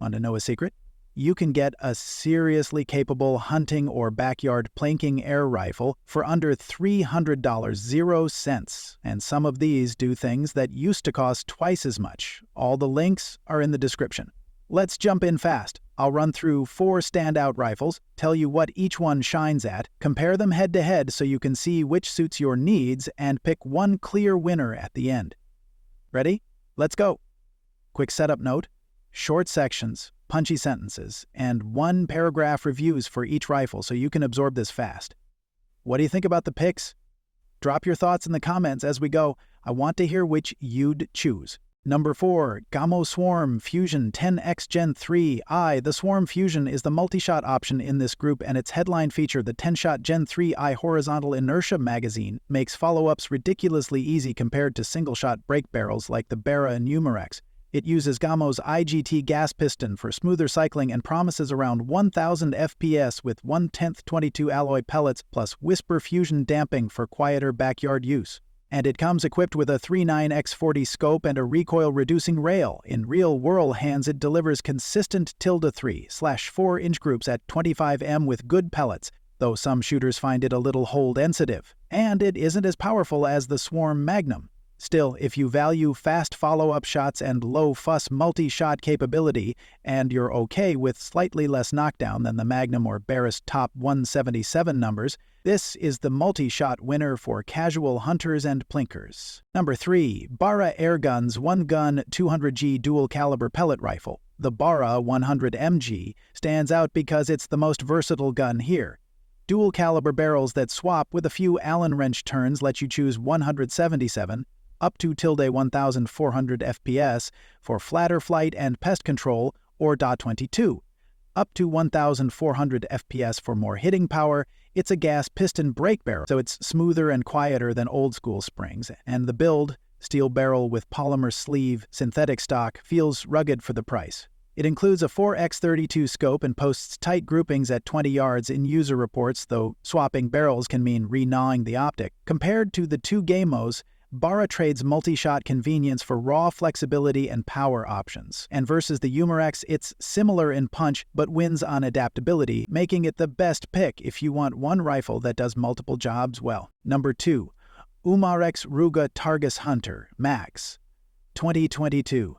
Want to know a secret? You can get a seriously capable hunting or backyard plinking air rifle for under $300, 0 cents. And some of these do things that used to cost twice as much. All the links are in the description. Let's jump in fast. I'll run through 4 standout rifles, tell you what each one shines at, compare them head to head so you can see which suits your needs, and pick one clear winner at the end. Ready? Let's go. Quick setup note: short sections, punchy sentences, and 1-paragraph reviews for each rifle so you can absorb this fast. What do you think about the picks? Drop your thoughts in the comments as we go. I want to hear which you'd choose. Number 4, Gamo Swarm Fusion 10X Gen 3i. The Swarm Fusion is the multi-shot option in this group, and its headline feature, the 10-shot Gen 3i horizontal inertia magazine, makes follow-ups ridiculously easy compared to single-shot break barrels like the Barra and Umarex. It uses Gamo's IGT gas piston for smoother cycling and promises around 1,000 FPS with 1/10 22 alloy pellets plus Whisper Fusion damping for quieter backyard use. And it comes equipped with a 39x40 scope and a recoil-reducing rail. In real-world hands, it delivers consistent ~3/4-inch groups at 25 with good pellets, though some shooters find it a little hold-sensitive. And it isn't as powerful as the Swarm Magnum. Still, if you value fast follow-up shots and low-fuss multi-shot capability, and you're okay with slightly less knockdown than the Magnum or Barra's top 177 numbers, this is the multi-shot winner for casual hunters and plinkers. Number 3, Barra Airguns 1-gun 200G dual-caliber pellet rifle. The Barra 100MG stands out because it's the most versatile gun here. Dual-caliber barrels that swap with a few Allen wrench turns let you choose 177, up to ~1400 FPS for flatter flight and pest control, or .22, up to 1,400 FPS for more hitting power. It's a gas piston brake barrel, so it's smoother and quieter than old-school springs, and the build, steel barrel with polymer sleeve, synthetic stock, feels rugged for the price. It includes a 4x32 scope and posts tight groupings at 20 yards in user reports, though swapping barrels can mean re-gnawing the optic. Compared to the 2 Gamos, Barra trades multi-shot convenience for raw flexibility and power options. And versus the Umarex, it's similar in punch but wins on adaptability, making it the best pick if you want one rifle that does multiple jobs well. Number 2, Umarex Ruga Targis Hunter Max 2022.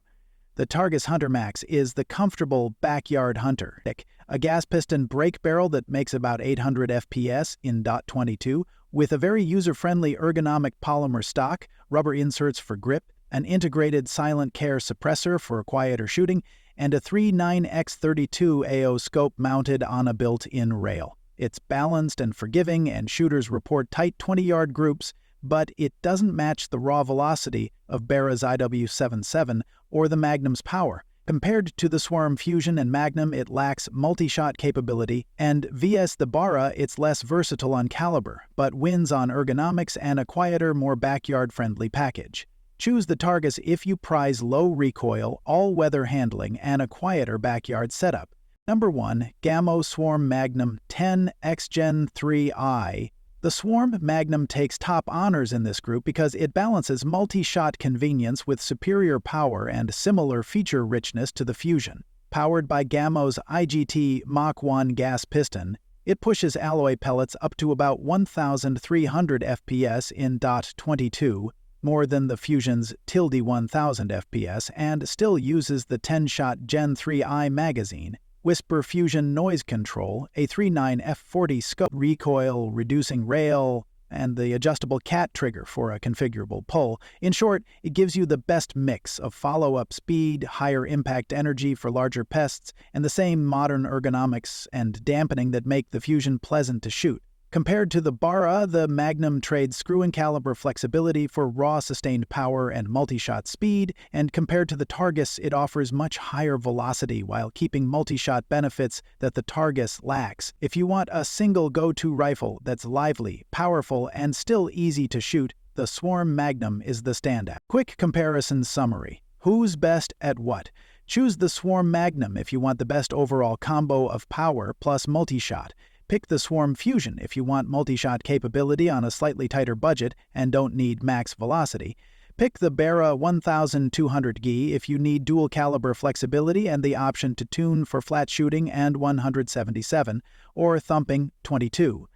The Targis Hunter Max is the comfortable backyard hunter. A gas piston brake barrel that makes about 800 FPS in .22, with a very user-friendly ergonomic polymer stock, rubber inserts for grip, an integrated silent care suppressor for quieter shooting, and a 39x32 AO scope mounted on a built-in rail. It's balanced and forgiving, and shooters report tight 20-yard groups, but it doesn't match the raw velocity of Barra's IW77 or the Magnum's power. Compared to the Swarm Fusion and Magnum, it lacks multi-shot capability, and vs the Barra, it's less versatile on caliber, but wins on ergonomics and a quieter, more backyard-friendly package. Choose the Targis if you prize low recoil, all-weather handling, and a quieter backyard setup. Number 1, Gamo Swarm Magnum 10X Gen 3i. The Swarm Magnum takes top honors in this group because it balances multi-shot convenience with superior power and similar feature richness to the Fusion. Powered by Gamo's IGT Mach 1 gas piston, it pushes alloy pellets up to about 1,300 FPS in .22, more than the Fusion's ~1000 FPS, and still uses the 10-shot Gen 3i magazine, Whisper Fusion noise control, a 39f40 scope, recoil-reducing rail, and the adjustable cat trigger for a configurable pull. In short, it gives you the best mix of follow-up speed, higher impact energy for larger pests, and the same modern ergonomics and dampening that make the Fusion pleasant to shoot. Compared to the Barra, the Magnum trades screw and caliber flexibility for raw sustained power and multi-shot speed, and compared to the Targis, it offers much higher velocity while keeping multi-shot benefits that the Targis lacks. If you want a single go-to rifle that's lively, powerful, and still easy to shoot, the Swarm Magnum is the standout. Quick comparison summary. Who's best at what? Choose the Swarm Magnum if you want the best overall combo of power plus multi-shot. Pick the Swarm Fusion if you want multi-shot capability on a slightly tighter budget and don't need max velocity. Pick the Barra 1200 gi if you need dual caliber flexibility and the option to tune for flat shooting and 177, or thumping 22.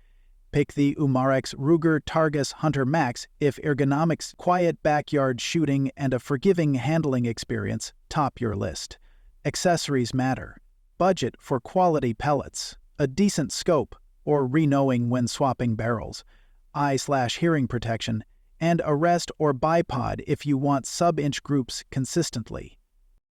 Pick the Umarex Ruger Targis Hunter Max if ergonomics, quiet backyard shooting, and a forgiving handling experience top your list. Accessories matter. Budget for quality pellets, a decent scope, or re-knowing when swapping barrels, eye/hearing protection, and a rest or bipod if you want sub-inch groups consistently.